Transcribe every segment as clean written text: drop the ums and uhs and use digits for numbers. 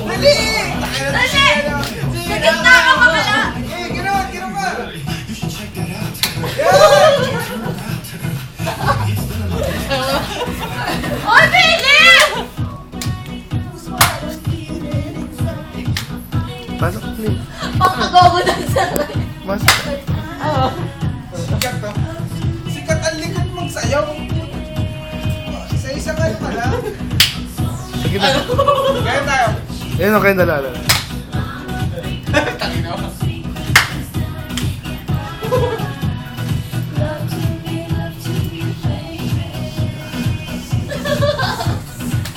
Dali! Dali! Sa gitna ka makala! Gano'n ka! Oy, Philip! Pasok, please. Pakagogo na sa Pasok. Sikat to. Sikat ang likod magsayaw. Isa-isa ka naman ha. Sige na. Gaya tayo. Ayun, okay, nalala.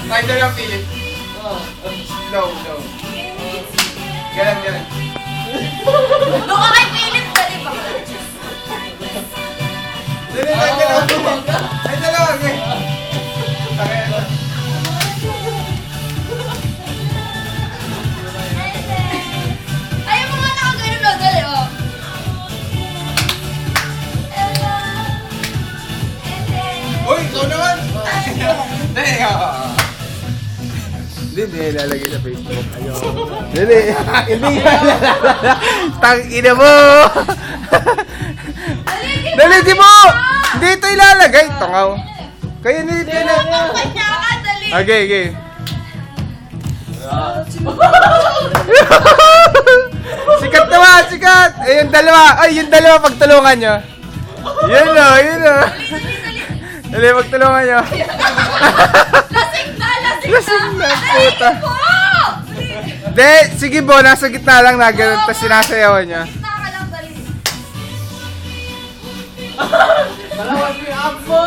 Tayo daw yung Philip. Low. Galan. Doon ka kay Philip, dali ba? Dali, tayo dalawa. Tayo dalawa, okay. Tayo. Ayaw mo nga nakagano na, dali oh. Uy, ikaw naman. Dali, Hindi ilalagay sa Facebook. Ayaw. Hindi ilalagay. Tangina mo! Dali, di mo! Hindi ito ilalagay. Tungaw. Kaya hindi ito ilalagay. Kanya ka, dali! Okay. Sikat naman, sikat! Eh, yung dalawa pagtulungan nyo. Yun o. Dali, pagtulungan nyo. Lasing na! Lasing na, puta. Dali po! Hindi, sige po, nasa gitna lang na ganun, tapos sinasayawan nyo. Gitna ka lang, dali. Dalawa si Apo!